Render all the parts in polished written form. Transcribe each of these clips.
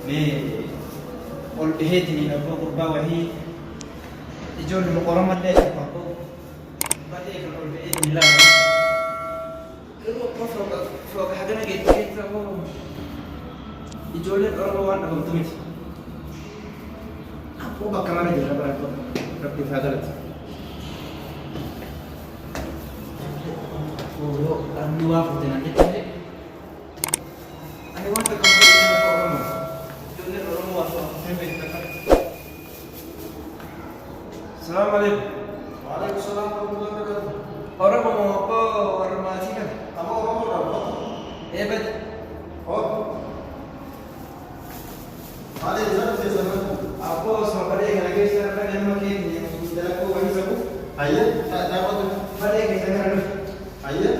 Mee ol dhiheetii lafa gurbaa wahii ijoollee muqorama illee lafa koo baatee kan ol dhiheetii lafa yeroo akka fooqa hagana geejjibeessa moo ijoolleen Oromoo waan dhabamtu miti. Akkoo bakka mana jira barattoota rabbi isaa galata. Ani waa fuute naan jettee ani wanta kan fuudhee nama Oromoo ijoolleen Oromoo waa fuudhee beektaa. Assalamu alaikum. Waalaikumsalam warahmatullahi wabarakatuh. Oromoo koo warra maatii kana. Kamu Oromoo berapa? Eebet. Oh. Ada di sana saya sama. Aku sama pada yang lagi sekarang kan yang makin yang sudah aku wajib aku. Ayah, tak dapat tu. Pada yang sekarang dulu. Ayah,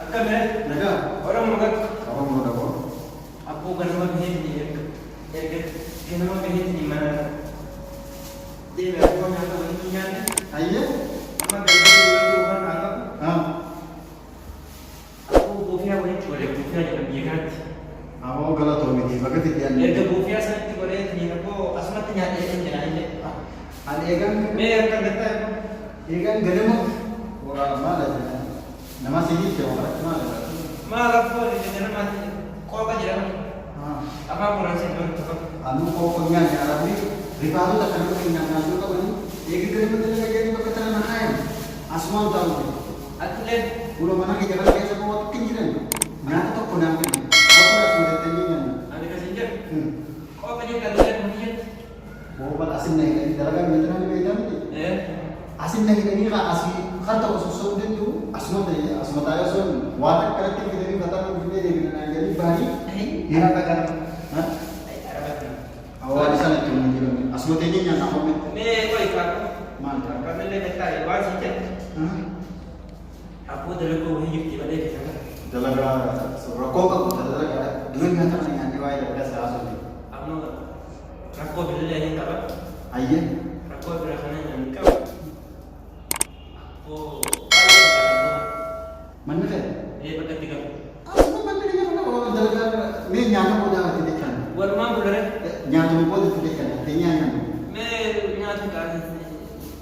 Akan ya. naga. Orang makan. Kamu mau berapa? Aku kan makin di yang makin di mana. Dia aku kan aku ini kan. Ayah, Ama dari dulu kan aku. ah, Aku bufia boleh bufia jangan biarkan. kamu kalau tahu ini, bagai tiada. Erga bufia sangat boleh ni aku asmat nyata yang jangan ini. Ada ikan, Me akan datang. ikan gede mau. Orang mana aja. Nama sini siapa? Mana? Malah pun di dalam mati. Kau apa jalan? Ah, Apa aku rasa itu? anu kau punya ni Arab ni. Rifatu tak kena punya ngaji kau ni. Ikan gede betul lagi ni pakai tangan ayam. Asman tahu. Atlet. Ulo mana kita jalan biasa kau waktu tinggi kan? Nyata tu pun nampak ni. Kau dah sudah tingginya. Ada kesenjat. Hmm. Kau apa dia kalau dia mungkin? Oh, bal asin nahi lagi. Dalaga metna ni beda ni. Eh. Asin nahi lagi ka asi. Kata usus din tu asma tadi. Asma tayo son. Watak kerti kita ni kata ni beda ni na jadi bani. Ini apa kan? Ha? Awal di sana tu mungkin. Asma tadi yang nak komen. Me kau ikat. Mantap. Kami le kita ibarat saja. Aku dalam kau hidup di mana kita? Dalaga rokok ka dalaga. Dua meter ni yang diwai dah serasu ni. Amo rakko bila yang apa? Ayah. Rakko berakhana yang kau. Aku paling Mana kan? bakat tiga. Asma mana ni kan? Oh, dalaga ni nyana ko dah tidak kan. Buat mana boleh? Nyana ko dah tidak kan. Tanya nyana. Me nyata kan.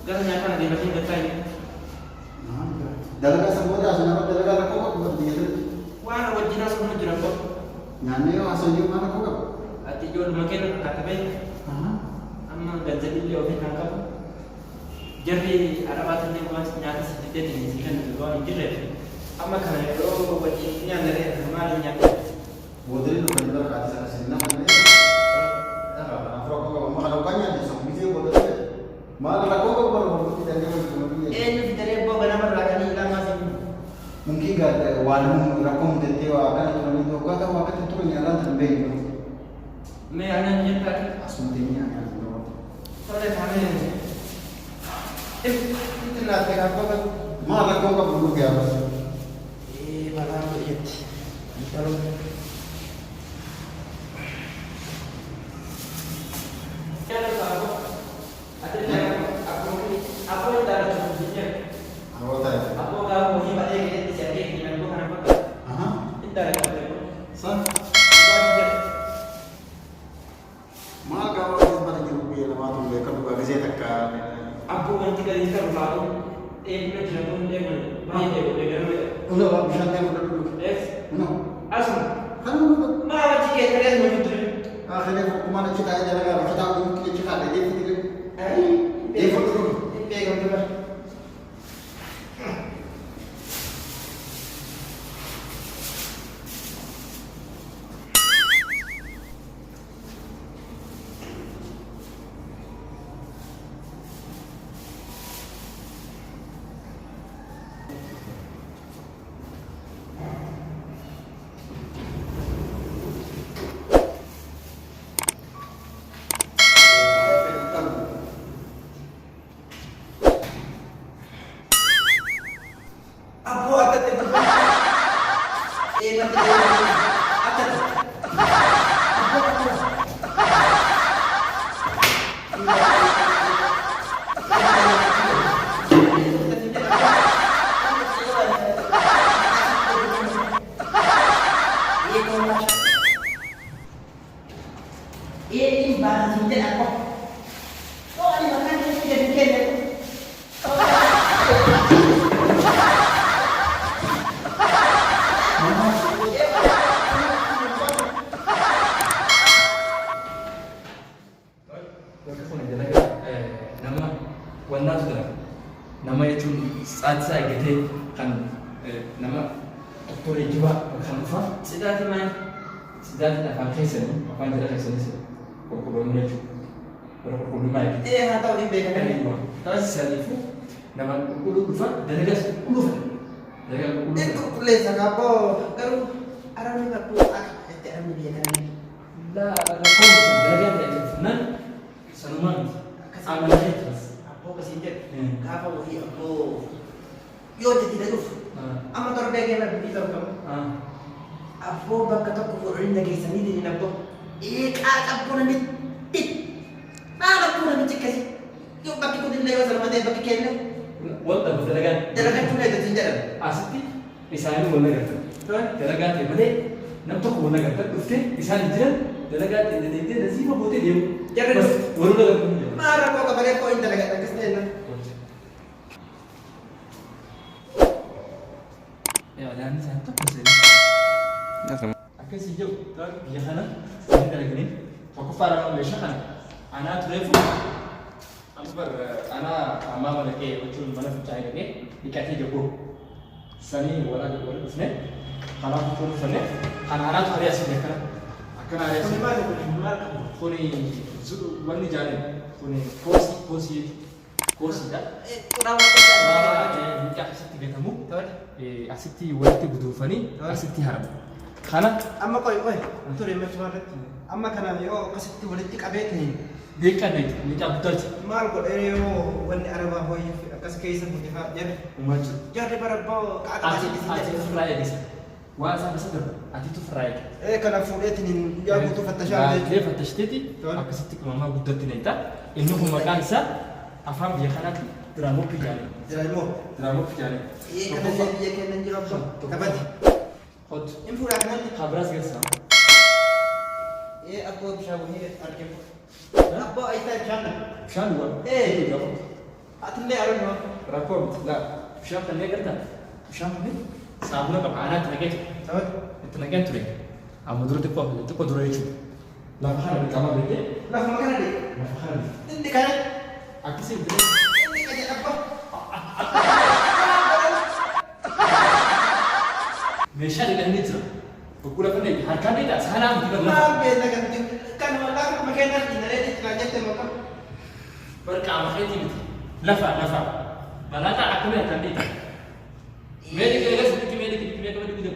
Gar nyata nanti macam betul. Dalaga semua dah, senapa dalaga rokok buat dia. Wana wajina semua jerapot. Nyane yo asal mana kok? Ati jual makin kata baik. Amma gaza illi ofi tangkap. Jadi arabat ni mas nyata sedikit ini sikan dua injil. Amma kana ro wajibnya dari rumah nyata. Bodri lu benar kata sana sini nama ni. Rokok makalaukannya di sana video bodri. Malah rokok baru tidak ada cuma dia. Ini dari bawa benar rakani ilang masih. Mungkin gak warung rokok tetewa kan itu nanti tu kata waktu itu nyala tambah itu. Me anak nyata. Asmatinya kan. Soalnya kami. Itu nak apa kan? Malah rokok belum dia. Malah lihat. Kalau Awak tahu. Aku kalau mau hibat dia siapa yang dengan bukan apa? Aha. Tidak ada apa. San. Itu Malah kalau kita pada rupiah lama tu mereka buka gazetnya kan. aku yang tidak bisa berlalu. Punya jalan dia mana? Baik dia boleh kan? Udah, Pak, bisa tanya udah dulu. Yes. No. Asal. Kan udah. Mana jika kalian begitu? Akhirnya kemana kita aja lah, kita tahu kita ada di sini. Dia foto. Dia gambar. Ini barang cinta apa? Oh, ini makan ini dia bikin aku. Nama warna sudah. Nama itu saat saya gitu kan nama dokter jiwa kan apa? Sudah teman. Sudah apa kesan? Apa yang tidak kesan sih? Kurang itu. Kurang mai. Atau ini bekan ini. Terus saya itu nama kurang lupa dan ada lupa. Jangan lupa. Boleh sangat apa? Kalau orang ni tak perlu itu orang dia kan. Dah ada kau jangan ada nan sanuman. Amal terus. Apa kesinjat? Apa wahai apa? Yo jadi dah tu. Ama tor bagi nak beli tahu kamu. Apa bak kata aku orang lagi seni di nak tu. Apa nanti tit. Mana aku nanti cek kasih. Yo bagi aku di lewat sama dia bagi kena. Wala talaga. Talaga tu nak kesinjat. Asiti isaan mo na gata. Talaga te made namto ko na gata. Ufte isaan jiran talaga te de nasima bote dia. Jangan waru na gata. Marah kau kabarnya kau ini talaga tak kesinjat. Ya, dan satu persen. Akan sejauh tu biasa na. Ini talaga ni. Aku farang Malaysia kan. Anak tu refu. Ambar anak ama mana ke betul mana percaya ke? Dikasih jogo. Sani wala jogo usne. Kalau betul usne. Kan anak tu hari asyik kan. Akan hari asyik. Kuni wani jane. Kuni kosi dah. Kurang apa? Nikah asyik tiga tamu. Asyik wala tu budufani. Asyik haram. Kana Amma kau, oi, tu remet cuma reti. Amma kana yo kasih tu boleh tik abet ni. dekan itu nikah betul sih. Mal kau yo wani araba boy kasih kaisa putih ha. Maju. Jadi para bau kata Ati kasih di sini. fry di sana. Wah sampai sadar. Ati tu fry. Kana fulet ni ya butuh fatashan. Dia fatashteti. Aku setik mama budat ini tak. Ini cuma kansa. Afam dia kana drama pijani. Drama pijani. Kana dia kena jirab. Kabat. Hot. Infura kana. Khabras gesa. Aku bisa bunyi arke. Apa itu jana? Shan wa. Atle aron ho. Rapor. La. Shan kan dia kata. Shan ni. Sabuna ka anak lagi. Tahu? Itu lagi tu deh. Amadru tu apa? Itu kau dulu itu. La bahar kama bete. Lah makan di. La bahar. Ini kana. Aku sih itu. Ini aja apa? Mesha dengan ini tu. Bukulah kan ni. Harga ni tak sana kita lah. Mal beda kan wala makan di nare di tengah tu makan. Berkam hati itu. Lafa. Malata aku ni akan kita. Medik kita seperti medik kita begitu.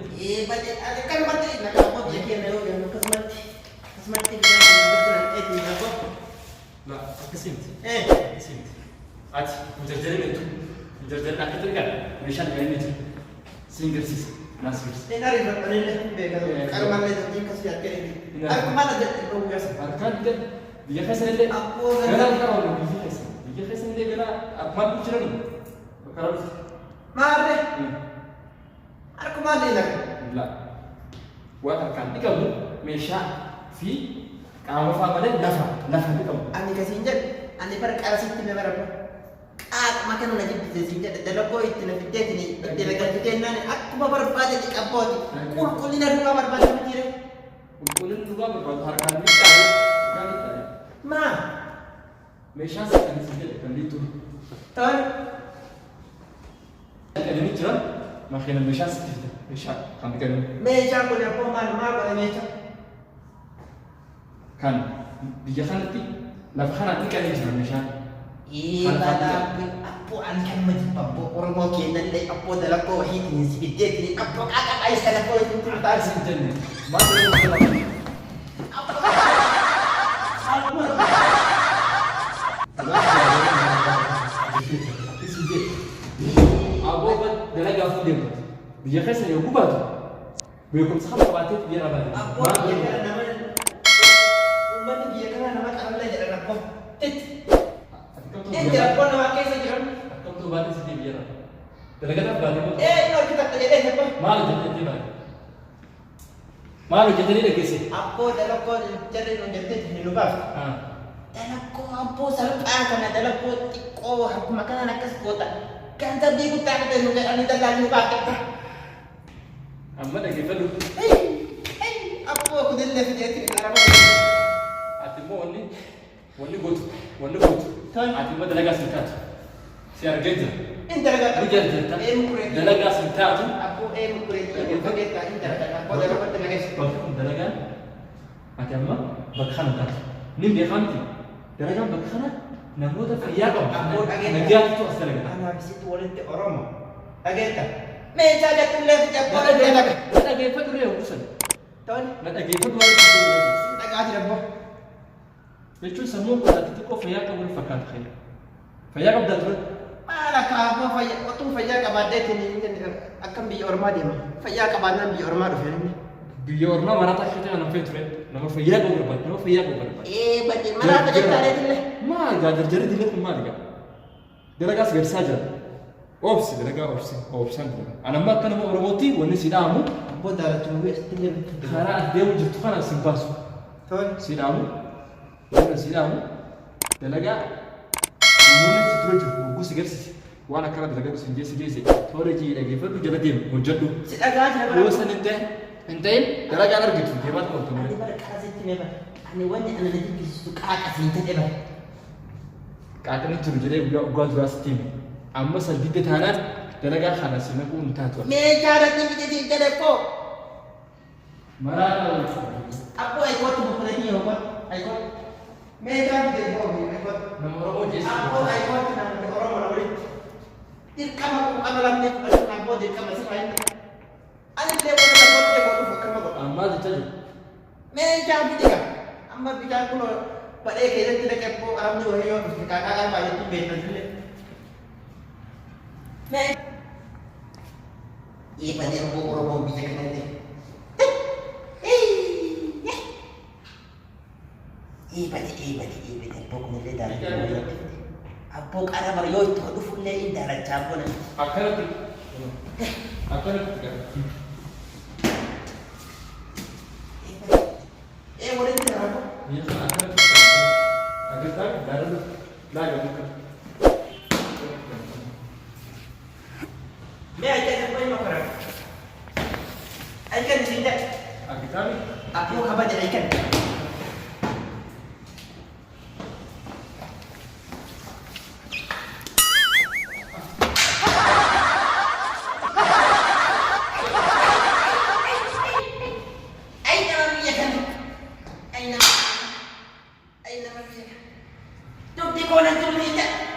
Baca ada kan baca nak apa dia kena yang kesmati kita betul itu apa? Lah, aku sih. Eh, Sih. Ati, menjadi itu. Menjadi nak kita kan. Mesha dengan ini tu. Single sis. Nasir. ini hari berapa ni bega. Kalau mana itu kasih aja ini. Aku mana jadi bau biasa. Arkan kan dia kasih dia. Aku Gara kau ni dia kasih. Dia kasih dia gara apa bicara ni? Kalau mare. Aku mana lagi? la. Buat arkan. Ini kamu Mesha fi kamu apa dia lafa ni kamu. Ani kasih injak. Ani per kalau situ ni berapa? Makan lagi di sini. Dalam kau itu nanti dia ni. Dia lagi kita ni. Aku bawa berapa di kampung. Kul ini ada berapa berapa kira? Kulin juga berbuat harkan ni tahu. Kan itu. Ma, Mesha sekarang sini kan itu. tahu? Kan ini cerah. Makin Mesha sekarang. Mesha kami kan. Meja boleh apa mal boleh meja. Kan dia kan nanti. Lafa nanti kan ini cerah Mesha. Bala apo ankan majipapo orang mau kena dai apo dalam ko hit ni sibidet ni apo kakak ais kana ko itu Tak sih Mana yang Abu buat dalaga aku dia. Dia kan saya aku batu. Belum sama batik dia apa? apo dia kana nama umman dia kana nama kana la jalan apo jalan ko nama kaisa jalan Kau tu batik sedih dia. Dalaga tak batik. no kita tanya apa Malu jadi dia batik. Malu jadi lagi sih. Apo dalakon cari nung jete ni lubaf. Dalakon apo salpa kana dalakon tiko aku makan anak kota. Kan tadi ku tak ada nung ani dalang lubaf. Amma lagi perlu. Apo aku dille fi jete ni araba. Ati mo wani gotu. Ati mo dalaga sintat. Si argenza. Interaga. Rujal jenta. Mukure. Dalaga sintatu. Apo mukure. Bageta interaga. Apo dalakon tengah guys. Bakun dalaga. Ati amma bakhan ta. Nim dia khanti. Dalaga bakhana namuda fiyaga. Apo ageta. Nagiat tu asalaga. Ana bisitu walente oromo. Ageta. Me jaga tulle fi japo dalaga. Dalaga fa dure usul. Ton. Dalaga fa dure. Daga ati rabbo. Betul semua pada titik fiyaga wal fakat khair. Fiyaga bedal. Mana kamu faya, waktu faya kabar deh ini akan bi orma dia mah. Faya kabarnya bi orma doh ini. Biar orang mana tak kita nak filter, nama fiyaga berbat, nama fiyaga berbat. Bagi mana apa jadi tadi tu leh? Ma, gak terjadi di lepas ma juga. Delaga segar saja. Opsi, delaga opsi. Anak mak kan mau roboti, wani sidamu. Apa dah tunggu setinggal. Karena dia wujud tu kan simpas. Tuan. Sidamu. Delaga. Namun itu aku segar sih. Wana kara delaga sendiri. Thore ji lagi, perlu jalan dia wujud tu. Sidaga aja. Dua sen انتين دراجة أنا رجعت في جبات قلت أنا برك حازت نبى. أنا وين أنا نجيب السوق عاك أسنت نبى. كأني ترجع جوز راس تيم أما سلبية هنا دراجة خلاص نكون تاتوا ميجارة تيجي تلفو مرا أبو أيكوت بقولني هو أيكوت ميجارة تلفو أيكوت نمرو جيس أبو أيكوت نعم orang orang ini dirkam aku amalan dia aku nampo dirkam masih lain ani dia boleh dapat dia boleh fakir mau أما جتجو meja bidiga amma bidiga kulo pada kira tidak kepo alam ni wahyo kakak kan banyak tu beda dulu me iya banyak robo bidiga nanti iya banyak pok mulai dari apok ada Mario itu aduh full lagi darah campur أكلت boleh tidak apa iya أكلت darah لا ya bukan me aja yang boleh makan ikan tidak aku kabar dari ikan Tuh di konan tuh minyak.